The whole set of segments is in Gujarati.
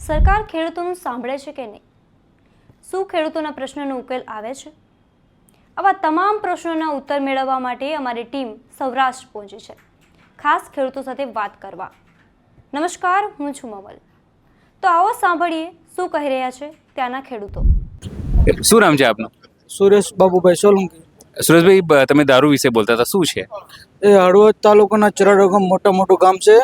સરકાર ખેડૂતોનું સાંભળે છે કે નહીં? શું ખેડૂતોના પ્રશ્નનો ઉકેલ આવે છે? આવા તમામ પ્રશ્નોના ઉત્તર મેળવવા માટે અમારી ટીમ સૌરાષ્ટ્ર પહોંચી છે, ખાસ ખેડૂતો સાથે વાત કરવા. નમસ્કાર, હું છું મમલ. તો આવો સાંભળીએ શું કહી રહ્યા છે ત્યાંના ખેડૂતો. શું નામ છે આપનું? સુરેશ બાબુભાઈ સોલંકી. સુરેશભાઈ, તમે દારૂ વિશે બોલતા હતા, શું છે? એ હળવદ તાલુકાના ચરાડો ગામ મોટું ગામ છે.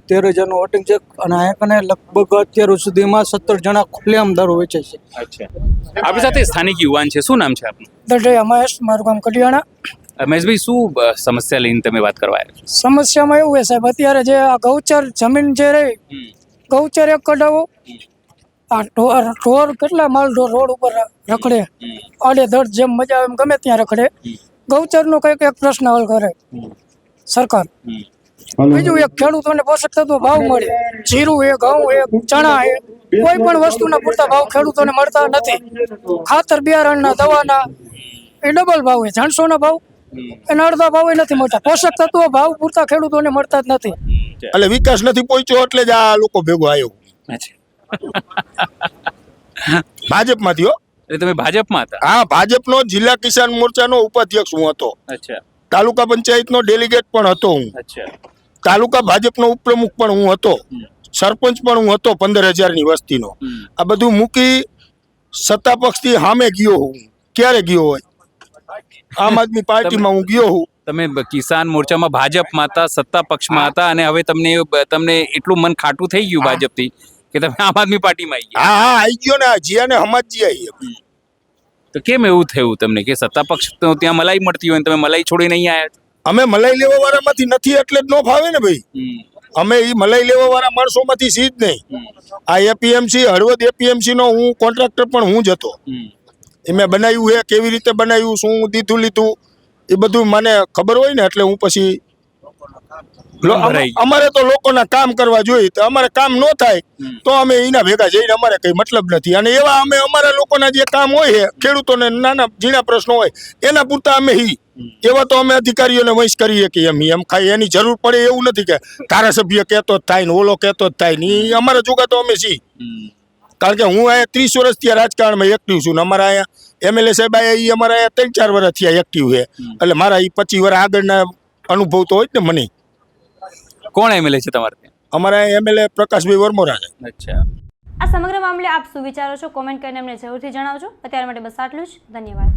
13,000નું વોટિંગ છે અને અહીંયા કને લગભગ અત્યાર સુધીમાં 17 જણા ખુલ્લેઆમ દારૂ વેચે છે. અચ્છા, આપણી સાથે સ્થાનિક યુવાન છે, શું નામ છે આપનું? દઢૈયા મહેશ, મારું ગામ કડિયાણા. મહેશભાઈ, શું સમસ્યા લઈને તમે વાત કરવા આવ્યા છો? સમસ્યામાં એવું છે સાહેબ, અત્યારે જે આ ગૌચર જમીન જે રહી, ગૌચર એક કઢાવો. આ ઢોર કેટલા માલ ઢોર રોડ ઉપર રખડે, આડેધડ જેમ મજા આવે એમ ગમે ત્યાં રખડે. ગૌચરનો કંઈક એક પ્રશ્ન હલ કરે સરકાર. બીજું એક ખેડૂતોને પોષક તત્વો ભાવ મળે. જીરું એ, ઘઉં એ, ચણા એ, કોઈ પણ વસ્તુના પૂરતા ભાવ ખેડૂતોને મળતા નથી. ખાતર બિયારણના, દવાના એ ડબલ ભાવ હોય. 300ના ભાવ એના અડધા ભાવ નથી મળતા. પોષક તત્વો ભાવ પૂરતા ખેડૂતોને મળતા જ નથી. એટલે વિકાસ નથી પહોંચ્યો એટલે જ આ લોકો ભેગો આવ્યો. ભાજપમાંથી હો. એટલે તમે ભાજપમાં હતા? હા, ભાજપનો જિલ્લા કિસાન મોરચાનો ઉપાધ્યક્ષ હું હતો. અચ્છા. તાલુકા પંચાયતનો ડેલિગેટ પણ હતો હું. અચ્છા. તાલુકા ભાજપનો ઉપપ્રમુખ પણ હું હતો. સરપંચ પણ હું હતો 15,000ની વસ્તીનો. આ બધું મૂકી સત્તા પક્ષથી સામે ગયો હું. ક્યારે ગયો હોય? આમ આદમી પાર્ટીમાં હું ગયો હું. તમે કિસાન મોરચામાં ભાજપમાં હતા, સત્તા પક્ષમાં હતા, અને હવે તમને એટલું મન ખાટું થઈ ગયું ભાજપથી કે તમે આમ આદમી પાર્ટીમાં આવી ગયા. હા, આવી ગયો ને. જીયાને સમાજજી આવી. તો કેમ એવું થયું તમને કે સત્તા પક્ષ તો ત્યાં મલાઈ મળતી હોય ને તમે મલાઈ છોડીને અહીં આવ્યા? અમે મલાઈ લેવા વાળામાંથી નથી એટલે જ ન ફાવે ને ભાઈ. અમે એ મલાઈ લેવા વાળા માણસોમાંથી સી જ નહીં. આ એપીએમસી હળવદ એપીએમસી નો હું કોન્ટ્રાક્ટર પણ હું જ હતો. એ મેં બનાવ્યું છે, કેવી રીતે બનાવ્યું, શું દીધું લીધું એ બધું મને ખબર હોય ને એટલે હું પછી અમારે તો લોકોના કામ કરવા જોઈએ. તો અમારે કામ ન થાય તો અમે એના ભેગા જઈને અમારે કઈ મતલબ નથી. અને એવા અમે અમારા લોકોના જે કામ હોય છે, ખેડૂતોને નાના ઝીણા પ્રશ્નો હોય એના પૂરતા અમે એવા તો અમે અધિકારીઓને વંશ કરીએ કે એમ ખાઈ એની જરૂર પડે એવું નથી કે ધારાસભ્ય કહેતો જ થાય ને ઓલો કહેતો જ થાય ને. અમારા જોગા તો અમે છીએ. કારણ કે હું અહીંયા 30 વર્ષથી રાજકારણમાં એક્ટિવ છું ને અમારા અહીંયા એમએલએ સાહેબ એ અમારા અહીંયા 3-4 વર્ષથી એક્ટિવ છે. એટલે મારા એ 25 વર્ષ આગળના અનુભવ તો હોય જ ને મને. કોણ એમએલએ છે તમારે ત્યાં? અમારા એમએલએ પ્રકાશભાઈ વર્મોરા છે. અચ્છા. આ સમગ્ર મામલે આપ શું વિચારો છો? કોમેન્ટ કરીને અમને જરૂરથી જણાવજો. અત્યાર માટે બસ આટલું જ. ધન્યવાદ.